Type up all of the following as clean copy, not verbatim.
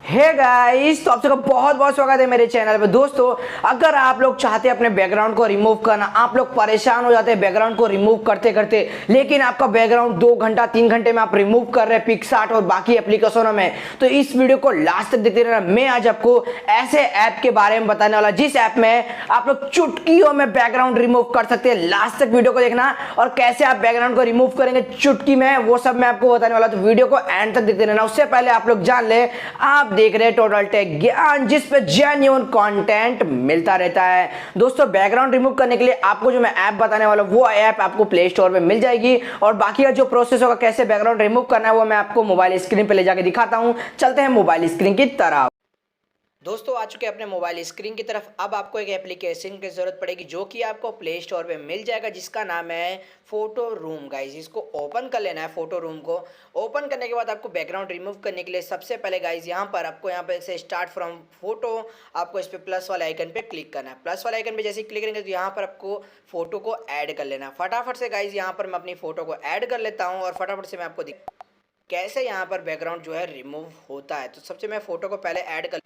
Hey guys, तो आप सबका बहुत बहुत स्वागत है मेरे चैनल पे। दोस्तों, अगर आप लोग चाहते हैं अपने बैकग्राउंड को रिमूव करना, आप लोग परेशान हो जाते हैं बैकग्राउंड को रिमूव करते करते, लेकिन आपका बैकग्राउंड 2 घंटा 3 घंटे में आप रिमूव कर रहे हैं पिक्सआर्ट और बाकी एप्लीकेशनों में, तो इस वीडियो को लास्ट तक देखते रहना। मैं आज आपको ऐसे ऐप के बारे में बताने वाला जिस ऐप में आप लोग चुटकियों में बैकग्राउंड रिमूव कर सकते हैं। लास्ट तक वीडियो को देखना और कैसे आप बैकग्राउंड को रिमूव करेंगे चुटकी में, वो सब मैं आपको बताने वाला, तो वीडियो को एंड तक देखते रहना। उससे पहले आप लोग जान ले, आप देख रहे हैं टोटल टेक ज्ञान, जिस पे जेन्युइन कंटेंट मिलता रहता है। दोस्तों, बैकग्राउंड रिमूव करने के लिए आपको जो मैं ऐप बताने वाला हूं, वो ऐप आपको प्ले स्टोर पे मिल जाएगी और बाकी का जो प्रोसेस होगा कैसे बैकग्राउंड रिमूव करना है वो मैं आपको मोबाइल स्क्रीन पे ले जाके दिखाता हूं। चलते हैं मोबाइल स्क्रीन की तरफ। दोस्तों, आ चुके हैं अपने मोबाइल स्क्रीन की तरफ। अब आपको एक एप्लीकेशन की ज़रूरत पड़ेगी जो कि आपको प्ले स्टोर पे मिल जाएगा, जिसका नाम है फोटो रूम। गाइस, इसको ओपन कर लेना है। फोटो रूम को ओपन करने के बाद आपको बैकग्राउंड रिमूव करने के लिए सबसे पहले गाइस यहाँ पर आपको यहाँ पे से स्टार्ट फ्रॉम फोटो, आपको इस पर प्लस वाले आइकन पे क्लिक करना है। प्लस वाले आइकन पे जैसे ही क्लिक करेंगे तो यहाँ पर आपको फोटो को ऐड कर लेना है। फटाफट से गाइस यहाँ पर मैं अपनी फोटो को ऐड कर लेता हूँ और फटाफट से मैं आपको कैसे यहाँ पर बैकग्राउंड जो है रिमूव होता है। तो सबसे मैं फोटो को पहले ऐड कर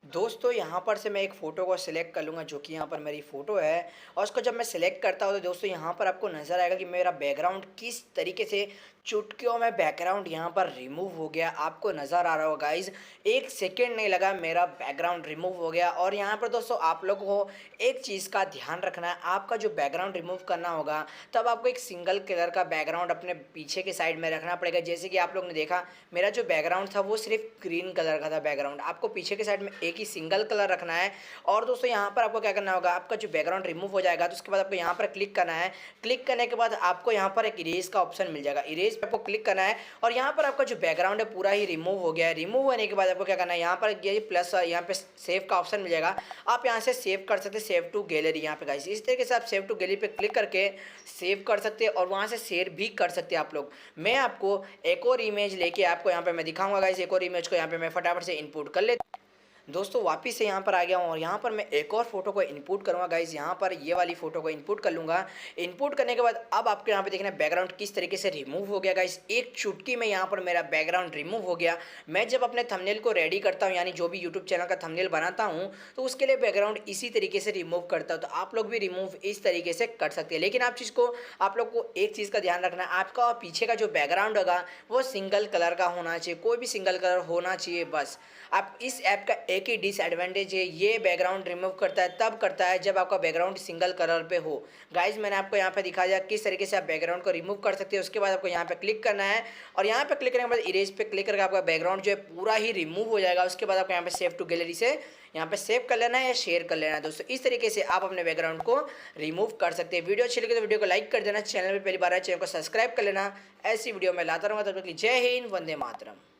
दोस्तों, यहाँ पर से मैं एक फ़ोटो को सिलेक्ट कर लूँगा जो कि यहाँ पर मेरी फ़ोटो है, और उसको जब मैं सिलेक्ट करता हूँ तो दोस्तों यहाँ पर आपको नज़र आएगा कि मेरा बैकग्राउंड किस तरीके से चुटकियों में बैकग्राउंड यहाँ पर रिमूव हो गया। आपको नज़र आ रहा होगा गाइज़, 1 सेकेंड नहीं लगा, मेरा बैकग्राउंड रिमूव हो गया। और यहाँ पर दोस्तों आप लोगों को एक चीज़ का ध्यान रखना है, आपका जो बैकग्राउंड रिमूव करना होगा तब आपको एक सिंगल कलर का बैकग्राउंड अपने पीछे के साइड में रखना पड़ेगा। जैसे कि आप लोग ने देखा, मेरा जो बैकग्राउंड था वो सिर्फ ग्रीन कलर का था बैकग्राउंड, आपको पीछे के साइड में एक ही सिंगल कलर रखना है। और दोस्तों यहाँ पर आपको क्या करना होगा, आपका जो बैकग्राउंड रिमूव हो जाएगा तो उसके बाद आपको यहाँ पर क्लिक करना है। क्लिक करने के बाद आपको यहाँ पर एक इरेज का ऑप्शन मिल जाएगा, इरेज पे आपको क्लिक करना है और यहाँ पर आपका जो बैकग्राउंड है पूरा ही रिमूव हो गया है। रिमूव होने के बाद आपको क्या करना है, यहाँ पर ये प्लस यहाँ पे सेव का ऑप्शन मिल जाएगा, आप यहाँ से सेव कर सकते हैं, सेव टू गैलरी। यहाँ पे गाइस इस तरीके से आप सेव टू गैलरी पे क्लिक करके सेव कर सकते हैं और वहाँ से शेयर भी कर सकते हैं आप लोग। मैं आपको एक और इमेज लेके आपको यहाँ पे मैं दिखाऊंगा गाइस। एक और इमेज को यहाँ पे मैं फटाफट से इनपुट कर लेता दोस्तों, वापस से यहाँ पर आ गया हूँ और यहाँ पर मैं एक और फोटो को इनपुट करूँगा गाइस। यहाँ पर ये वाली फोटो को इनपुट कर लूँगा। इनपुट करने के बाद अब आपको यहाँ पे देखना है बैकग्राउंड किस तरीके से रिमूव हो गया गाइस। एक चुटकी में यहाँ पर मेरा बैकग्राउंड रिमूव हो गया। मैं जब अपने थंबनेल को रेडी करता हूँ, यानी जो भी यूट्यूब चैनल का थंबनेल बनाता हूँ, तो उसके लिए बैकग्राउंड इसी तरीके से रिमूव करता हूँ। तो आप लोग भी रिमूव इस तरीके से कर सकते हैं, लेकिन आप लोग को एक चीज़ का ध्यान रखना है, आपका पीछे का जो बैकग्राउंड होगा वो सिंगल कलर का होना चाहिए, कोई भी सिंगल कलर होना चाहिए बस। आप इस ऐप का एक ही डिसएडवांटेज है, ये बैकग्राउंड रिमूव करता है तब करता है जब आपका बैकग्राउंड सिंगल कलर पे हो। गाइज, मैंने आपको यहाँ पे दिखा दिया किस तरीके से आप बैकग्राउंड को रिमूव कर सकते हैं। उसके बाद आपको यहाँ पे क्लिक करना है और यहाँ पे क्लिक करने के बाद इरेज पे क्लिक करके आपका बैकग्राउंड जो है पूरा ही रिमूव हो जाएगा। उसके बाद आपको यहाँ पे सेव टू गैलरी से यहाँ पे सेव कर लेना है या शेयर कर लेना है। दोस्तों, इस तरीके से आप अपने बैकग्राउंड को रिमूव कर सकते हैं। वीडियो अच्छी लगे तो वीडियो को लाइक कर देना, चैनल पर पहली बार है चैनल को सब्सक्राइब कर लेना। ऐसी वीडियो मैं लाता रहूँगा, तब तक के लिए जय हिंद, वंदे मातरम।